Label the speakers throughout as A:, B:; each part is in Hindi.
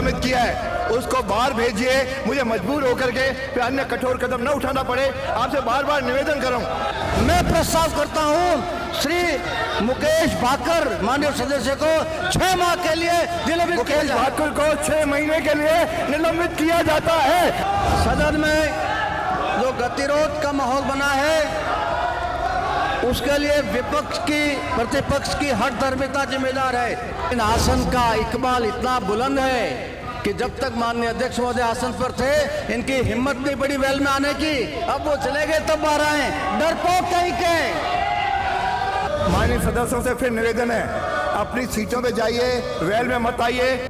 A: निलंबित किया है उसको बाहर भेजिए। मुझे मजबूर होकर के फिर अन्य कठोर कदम न उठाना पड़े, आपसे बार बार निवेदन करूं।
B: मैं प्रस्ताव करता हूं श्री मुकेश भाकर माननीय सदस्य को 6 माह के लिए निलंबित किया जाए।
A: भाकर को 6 महीने के लिए निलंबित किया जाता है।
B: सदन में जो गतिरोध का माहौल बना है उसके लिए विपक्ष की प्रतिपक्ष की हठधर्मिता जिम्मेदार है। इन आसन का इकबाल इतना बुलंद है कि जब तक माननीय अध्यक्ष महोदय आसन पर थे इनकी हिम्मत नहीं पड़ी वेल में आने की, अब वो चले गए तब बाहर आए, डरपोक कहीं के।
A: माननीय सदस्यों से फिर निवेदन है, अपनी सीटों पे जाइए, वेल में मत आइए।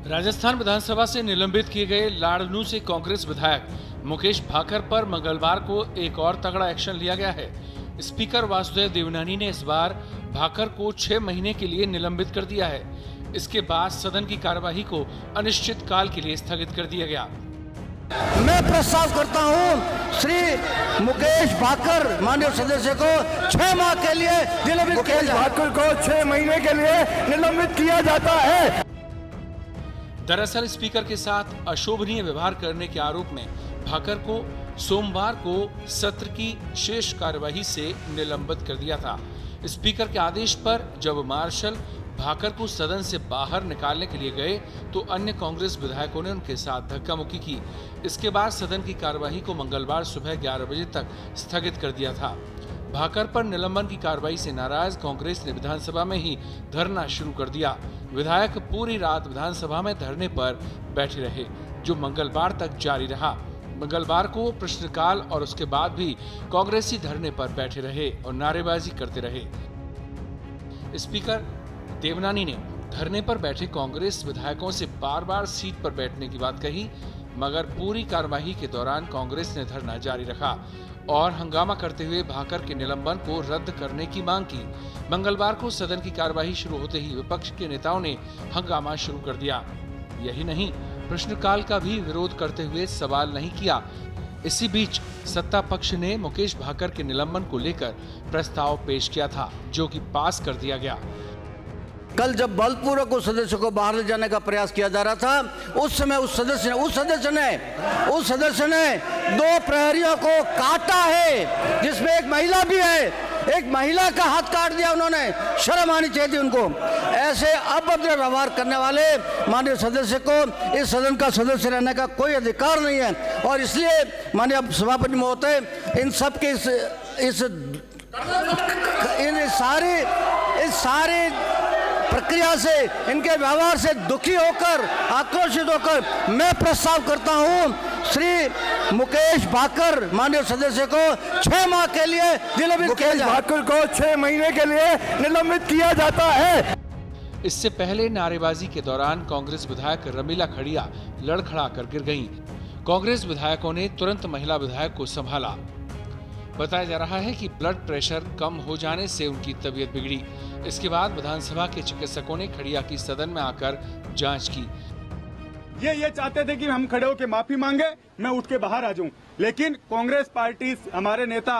C: राजस्थान विधानसभा से निलंबित किए गए लाड़नू से कांग्रेस विधायक मुकेश भाकर पर मंगलवार को एक और तगड़ा एक्शन लिया गया है। स्पीकर वासुदेव देवनानी ने इस बार भाकर को 6 महीने के लिए निलंबित कर दिया है। इसके बाद सदन की कार्यवाही को अनिश्चित काल के लिए स्थगित कर दिया गया।
B: मैं प्रस्ताव करता हूं श्री मुकेश भाकर माननीय सदस्य को 6 माह के लिए निलंबित किया जाए।
A: भाकर को 6 महीने के लिए निलंबित किया जाता है।
C: दरअसल स्पीकर के साथ अशोभनीय व्यवहार करने के आरोप में भाकर को सोमवार को सत्र की शेष कार्यवाही से निलंबित कर दिया था। स्पीकर के आदेश पर जब मार्शल भाकर को सदन से बाहर निकालने के लिए गए तो अन्य कांग्रेस विधायकों ने उनके साथ धक्का मुक्की की। इसके बाद सदन की कार्यवाही को मंगलवार सुबह 11 बजे तक स्थगित कर दिया था। भाकर पर निलंबन की कार्रवाई से नाराज कांग्रेस ने विधानसभा में ही धरना शुरू कर दिया। विधायक पूरी रात विधानसभा में धरने पर बैठे रहे, जो मंगलवार तक जारी रहा। मंगलवार को प्रश्नकाल और उसके बाद भी कांग्रेसी धरने पर बैठे रहे और नारेबाजी करते रहे। स्पीकर देवनानी ने धरने पर बैठे कांग्रेस विधायकों से बार बार सीट पर बैठने की बात कही, मगर पूरी कार्यवाही के दौरान कांग्रेस ने धरना जारी रखा और हंगामा करते हुए भाकर के निलंबन को रद्द करने की मांग की। मंगलवार को सदन की कार्यवाही शुरू होते ही विपक्ष के नेताओं ने हंगामा शुरू कर दिया। यही नहीं, प्रश्नकाल का भी विरोध करते हुए सवाल नहीं किया। इसी बीच सत्ता पक्ष ने मुकेश भाकर के निलंबन को लेकर प्रस्ताव पेश किया था, जो कि पास कर दिया गया।
B: कल जब बलपूर्वक उस सदस्य को बाहर ले जाने का प्रयास किया जा रहा था, उस समय उस सदस्य ने 2 प्रहरियों को काटा है, जिसमें एक महिला भी है। एक महिला का हाथ काट दिया उन्होंने। शर्म आनी चाहिए थी उनको। ऐसे अभद्र व्यवहार करने वाले माननीय सदस्य को इस सदन का सदस्य रहने का कोई अधिकार नहीं है। और इसलिए माननीय सभापति महोदय इन सब के इस सारी प्रक्रिया से, इनके व्यवहार से दुखी होकर, आक्रोशित होकर मैं प्रस्ताव करता हूं श्री मुकेश भाकर माननीय सदस्य को 6 माह के लिए निलंबित किया जाए।
A: भाकर को 6 महीने के लिए निलंबित किया जाता है।
C: इससे पहले नारेबाजी के दौरान कांग्रेस विधायक रमीला खड़िया लड़खड़ा कर गिर गईं। कांग्रेस विधायकों ने तुरंत महिला विधायक को संभाला। बताया जा रहा है कि ब्लड प्रेशर कम हो जाने से उनकी तबीयत बिगड़ी। इसके बाद विधानसभा के चिकित्सकों ने खड़िया की सदन में आकर जांच की।
D: ये चाहते थे कि हम खड़े होकर माफी मांगे, मैं उठ के बाहर आ जाऊं, लेकिन कांग्रेस पार्टी, हमारे नेता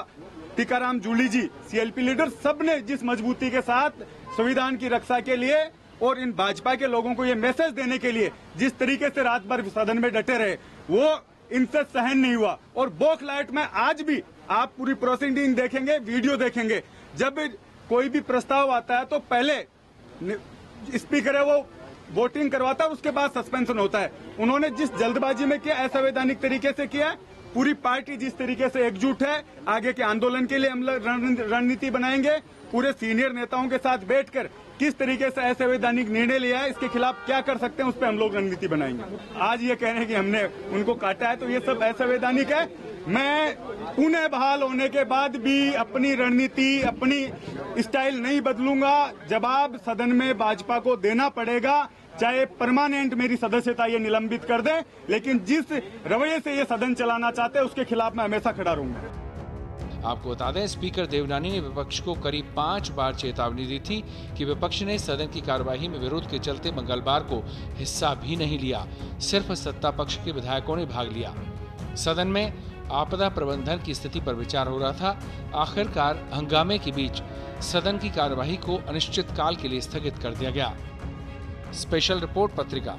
D: टीकाराम जूली जी, सीएलपी लीडर, सबने जिस मजबूती के साथ संविधान की रक्षा के लिए और इन भाजपा के लोगों को ये मैसेज देने के लिए जिस तरीके से रात भर सदन में डटे रहे, वो इनसे सहन नहीं हुआ। और बोक लाइट में आज भी आप पूरी प्रोसीडिंग देखेंगे, वीडियो देखेंगे, जब कोई भी प्रस्ताव आता है तो पहले स्पीकर है वो वोटिंग करवाता है, उसके बाद सस्पेंशन होता है। उन्होंने जिस जल्दबाजी में किया, असंवैधानिक तरीके से किया। पूरी पार्टी जिस तरीके से एकजुट है, आगे के आंदोलन के लिए हम रणनीति बनाएंगे। पूरे सीनियर नेताओं के साथ बैठकर किस तरीके से असंवैधानिक निर्णय लिया है, इसके खिलाफ क्या कर सकते हैं, उस पर हम लोग रणनीति बनाएंगे। आज ये कह रहे हैं कि हमने उनको काटा है, तो ये सब असंवैधानिक है। मैं पुनः बहाल होने के बाद भी अपनी रणनीति, अपनी स्टाइल नहीं बदलूंगा। जवाब सदन में भाजपा को देना पड़ेगा, चाहे परमानेंट मेरी सदस्यता ये निलंबित कर दे, लेकिन जिस रवैये से ये सदन चलाना चाहते हैं उसके खिलाफ मैं हमेशा खड़ा रहूंगा।
C: आपको बता दें, स्पीकर देवनानी ने विपक्ष को करीब 5 बार चेतावनी दी थी कि विपक्ष ने सदन की कार्यवाही में विरोध के चलते मंगलवार को हिस्सा भी नहीं लिया। सिर्फ सत्ता पक्ष के विधायकों ने भाग लिया। सदन में आपदा प्रबंधन की स्थिति पर विचार हो रहा था। आखिरकार हंगामे के बीच सदन की कार्यवाही को अनिश्चित काल के लिए स्थगित कर दिया गया। स्पेशल रिपोर्ट पत्रिका।